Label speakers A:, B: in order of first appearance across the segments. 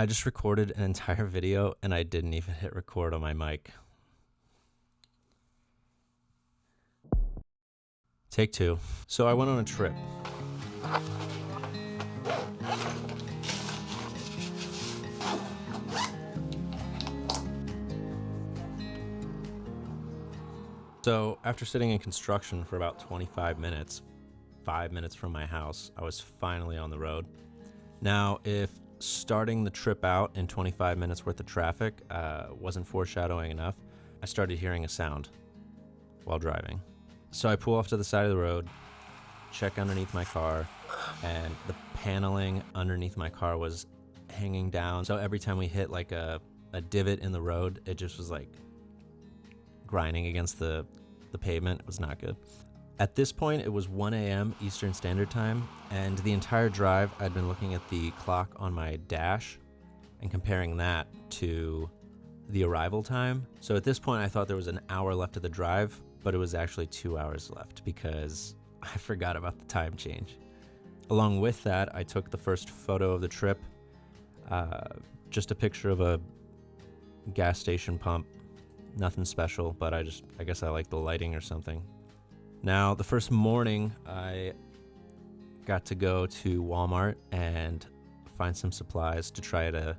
A: I just recorded an entire video and I didn't even hit record on my mic. Take two. So I went on a trip. So after sitting in construction for about 25 minutes, 5 minutes from my house, I was finally on the road. Now, if starting the trip out in 25 minutes worth of traffic wasn't foreshadowing enough, I started hearing a sound while driving. So I pull off to the side of the road, check underneath my car, and the paneling underneath my car was hanging down. So every time we hit like a divot in the road, it just was like grinding against the pavement. It was not good. At this point, it was 1 a.m. Eastern Standard Time, and the entire drive, I'd been looking at the clock on my dash and comparing that to the arrival time. So at this point, I thought there was an hour left of the drive, but it was actually 2 hours left because I forgot about the time change. Along with that, I took the first photo of the trip, just a picture of a gas station pump. Nothing special, but I guess I like the lighting or something. Now, the first morning, I got to go to Walmart and find some supplies to try to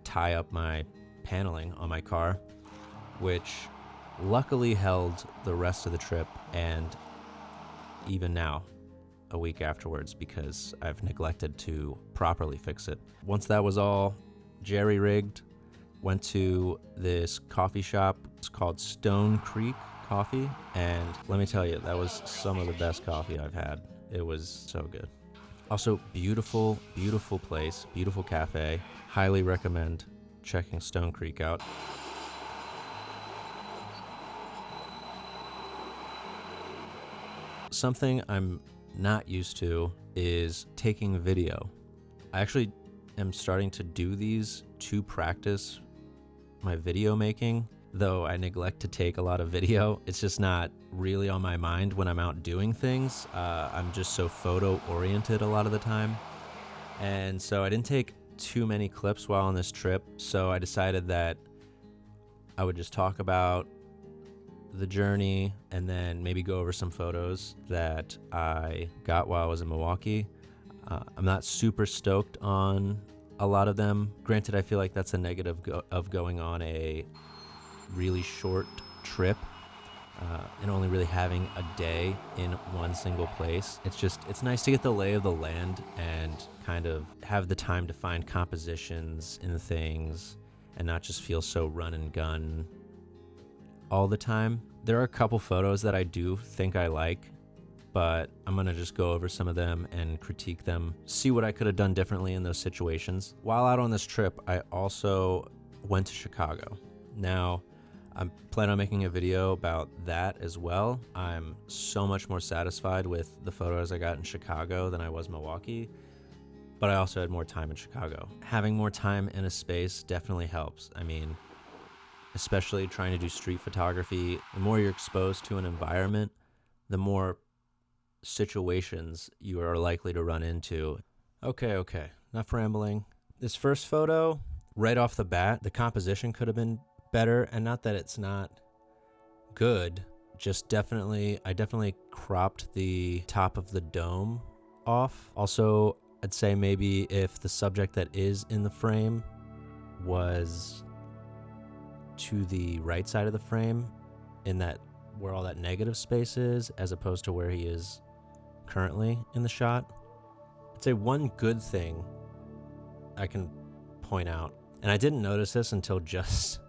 A: tie up my paneling on my car, which luckily held the rest of the trip and even now, a week afterwards, because I've neglected to properly fix it. Once that was all jerry-rigged, went to this coffee shop. It's called Stone Creek Coffee, and let me tell you, that was some of the best coffee I've had. It was so good. Also, beautiful, beautiful place, beautiful cafe. Highly recommend checking Stone Creek out. Something I'm not used to is taking video. I actually am starting to do these to practice my video making, though I neglect to take a lot of video. It's just not really on my mind when I'm out doing things. I'm just so photo oriented a lot of the time. And so I didn't take too many clips while on this trip. So I decided that I would just talk about the journey and then maybe go over some photos that I got while I was in Milwaukee. I'm not super stoked on a lot of them. Granted, I feel like that's a negative of going on a really short trip and only really having a day in one single place. It's nice to get the lay of the land and kind of have the time to find compositions in things and not just feel so run and gun all the time. There are a couple photos that I do think I like, but I'm gonna just go over some of them and critique them, see what I could have done differently in those situations. While out on this trip, I also went to Chicago. Now, I'm planning on making a video about that as well. I'm so much more satisfied with the photos I got in Chicago than I was Milwaukee, but I also had more time in Chicago. Having more time in a space definitely helps. I mean, especially trying to do street photography, the more you're exposed to an environment, the more situations you are likely to run into. Okay, enough rambling. This first photo, right off the bat, the composition could have been better, and not that it's not good, just I definitely cropped the top of the dome off. Also, I'd say maybe if the subject that is in the frame was to the right side of the frame, in that where all that negative space is, as opposed to where he is currently in the shot. I'd say one good thing I can point out, and I didn't notice this until just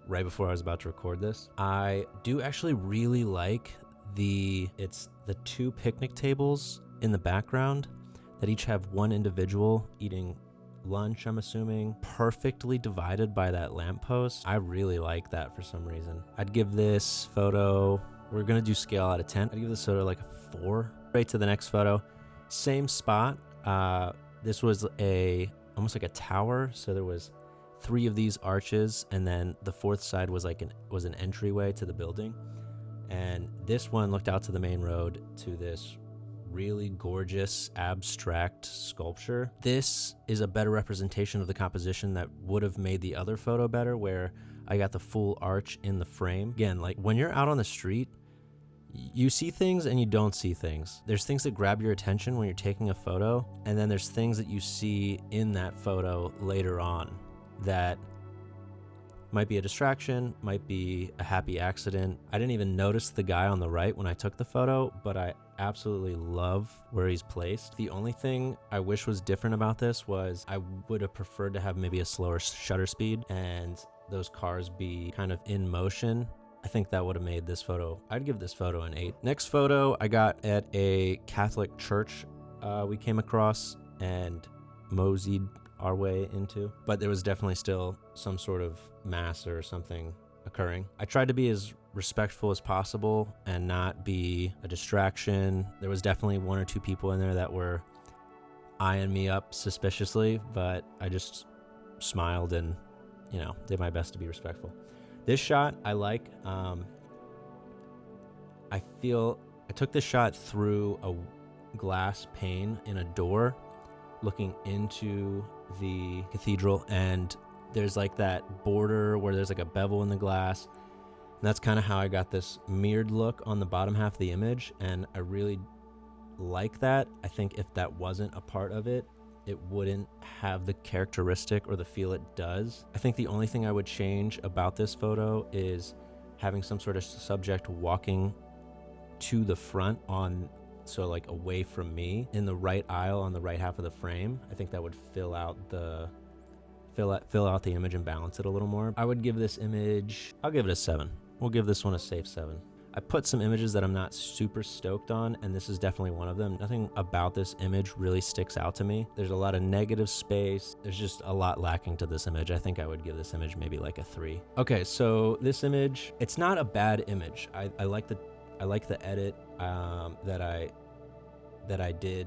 A: right before I was about to record this, I do actually really like it's the two picnic tables in the background that each have one individual eating lunch, I'm assuming, perfectly divided by that lamppost. I really like that for some reason. I'd give this photo, we're gonna do scale out of 10. I'd give this photo like a 4. Right to the next photo, same spot. This was almost like a tower, so there was 3 of these arches, and then the 4th side was an entryway to the building. And this one looked out to the main road to this really gorgeous abstract sculpture. This is a better representation of the composition that would have made the other photo better, where I got the full arch in the frame. Again, like when you're out on the street, you see things and you don't see things. There's things that grab your attention when you're taking a photo, and then there's things that you see in that photo later on that might be a distraction, might be a happy accident. I didn't even notice the guy on the right when I took the photo, but I absolutely love where he's placed. The only thing I wish was different about this was I would have preferred to have maybe a slower shutter speed and those cars be kind of in motion. I think that would have made this photo, I'd give this photo an 8. Next photo I got at a Catholic church we came across and moseyed our way into, but there was definitely still some sort of mass or something occurring. I tried to be as respectful as possible and not be a distraction. There was definitely 1 or 2 people in there that were eyeing me up suspiciously, but I just smiled and, you know, did my best to be respectful. This shot I like. I feel I took this shot through a glass pane in a door looking into the cathedral, and there's like that border where there's like a bevel in the glass, and that's kind of how I got this mirrored look on the bottom half of the image, and I really like that. I think if that wasn't a part of it, it wouldn't have the characteristic or the feel it does. I think the only thing I would change about this photo is having some sort of subject walking to the front on, so like away from me in the right aisle on the right half of the frame. I think that would fill out the image and balance it a little more. I would give this image, I'll give it a 7. We'll give this one a safe 7. I put some images that I'm not super stoked on, and this is definitely one of them. Nothing about this image really sticks out to me. There's a lot of negative space. There's just a lot lacking to this image. I think I would give this image maybe like a 3. Okay, so this image, it's not a bad image. I like the edit that I did.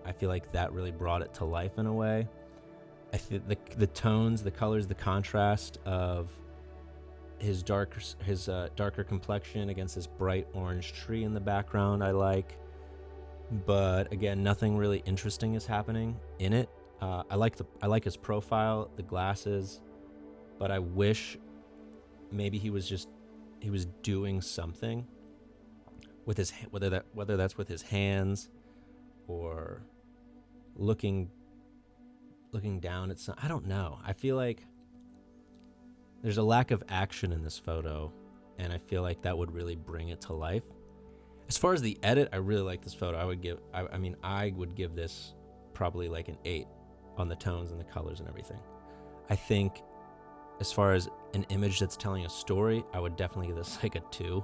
A: I feel like that really brought it to life in a way. I think the tones, the colors, the contrast of his darker complexion against this bright orange tree in the background I like. But again, nothing really interesting is happening in it. I like his profile, the glasses, but I wish maybe he was doing something with his, whether that's with his hands or looking down at some, I don't know. I feel like there's a lack of action in this photo, and I feel like that would really bring it to life. As far as the edit, I really like this photo. I would give this probably like an 8 on the tones and the colors and everything. I think as far as an image that's telling a story, I would definitely give this like a 2.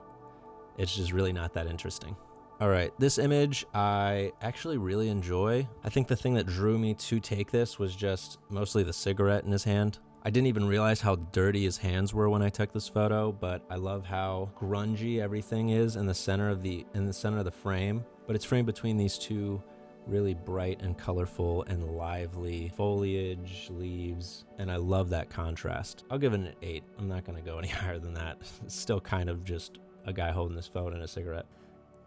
A: It's just really not that interesting. All right, this image I actually really enjoy. I think the thing that drew me to take this was just mostly the cigarette in his hand. I didn't even realize how dirty his hands were when I took this photo, but I love how grungy everything is in the center of the frame. But it's framed between these two really bright and colorful and lively foliage, leaves, and I love that contrast. I'll give it an 8. I'm not gonna go any higher than that. It's still kind of just a guy holding his phone and a cigarette.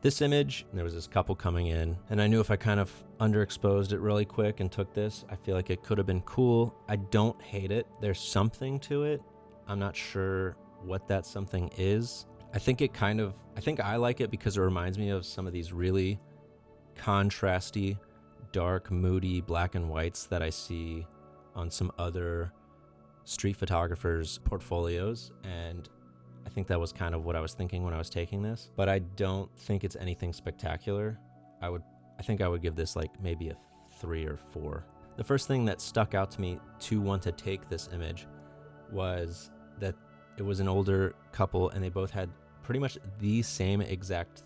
A: This image, there was this couple coming in, and I knew if I kind of underexposed it really quick and took this, I feel like it could have been cool. I don't hate it. There's something to it. I'm not sure what that something is. I think I like it because it reminds me of some of these really contrasty, dark, moody black and whites that I see on some other street photographers' portfolios, and I think that was kind of what I was thinking when I was taking this, but I don't think it's anything spectacular. I think I would give this like maybe a 3 or 4. The first thing that stuck out to me to want to take this image was that it was an older couple and they both had pretty much the same exact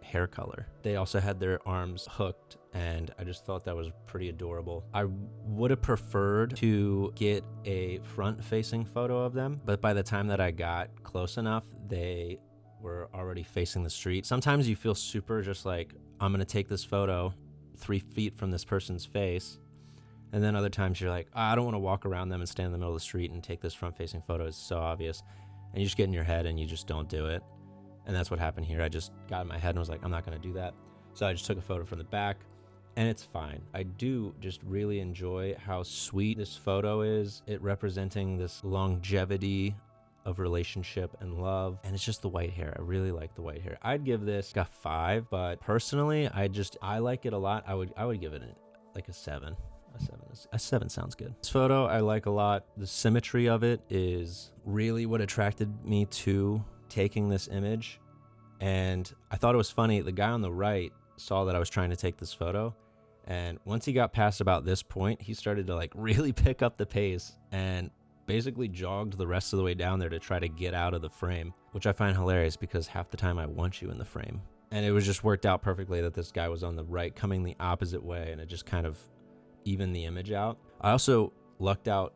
A: hair color. They also had their arms hooked, and I just thought that was pretty adorable. I would have preferred to get a front-facing photo of them, but by the time that I got close enough, they were already facing the street. Sometimes you feel super just like, I'm gonna take this photo 3 feet from this person's face, and then other times you're like, I don't want to walk around them and stand in the middle of the street and take this front-facing photo. It's so obvious, and you just get in your head and you just don't do it. And that's what happened here. I just got in my head and was like, I'm not going to do that. So I just took a photo from the back, and it's fine. I do just really enjoy how sweet this photo is. It representing this longevity of relationship and love, and it's just the white hair. I really like the white hair. I'd give this a 5, but personally, I like it a lot. I would give it like a 7. A 7 sounds good. This photo I like a lot. The symmetry of it is really what attracted me to taking this image. And I thought it was funny. The guy on the right saw that I was trying to take this photo, and once he got past about this point, he started to like really pick up the pace and basically jogged the rest of the way down there to try to get out of the frame, which I find hilarious because half the time I want you in the frame. And it was just worked out perfectly that this guy was on the right coming the opposite way, and it just kind of evened the image out. I also lucked out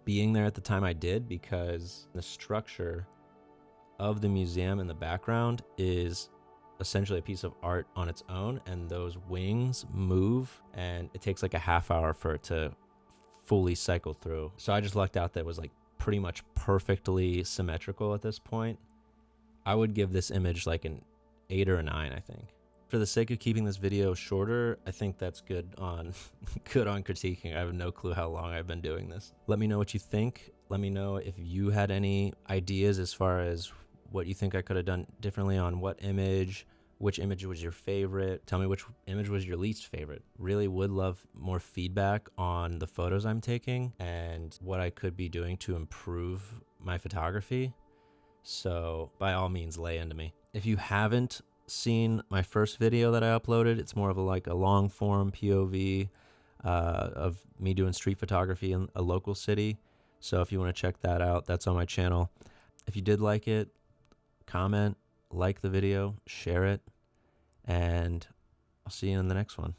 A: being there at the time I did, because the structure of the museum in the background is essentially a piece of art on its own, and those wings move, and it takes like a half hour for it to fully cycle through. So I just lucked out that it was like pretty much perfectly symmetrical at this point. I would give this image like an 8 or a 9, I think. For the sake of keeping this video shorter, I think that's good on critiquing. I have no clue how long I've been doing this. Let me know what you think. Let me know if you had any ideas as far as what you think I could have done differently on what image, which image was your favorite. Tell me which image was your least favorite. Really would love more feedback on the photos I'm taking and what I could be doing to improve my photography. So by all means, lay into me. If you haven't seen my first video that I uploaded, it's more of a long form POV of me doing street photography in a local city. So if you want to check that out, that's on my channel. If you did like it, comment, like the video, share it, and I'll see you in the next one.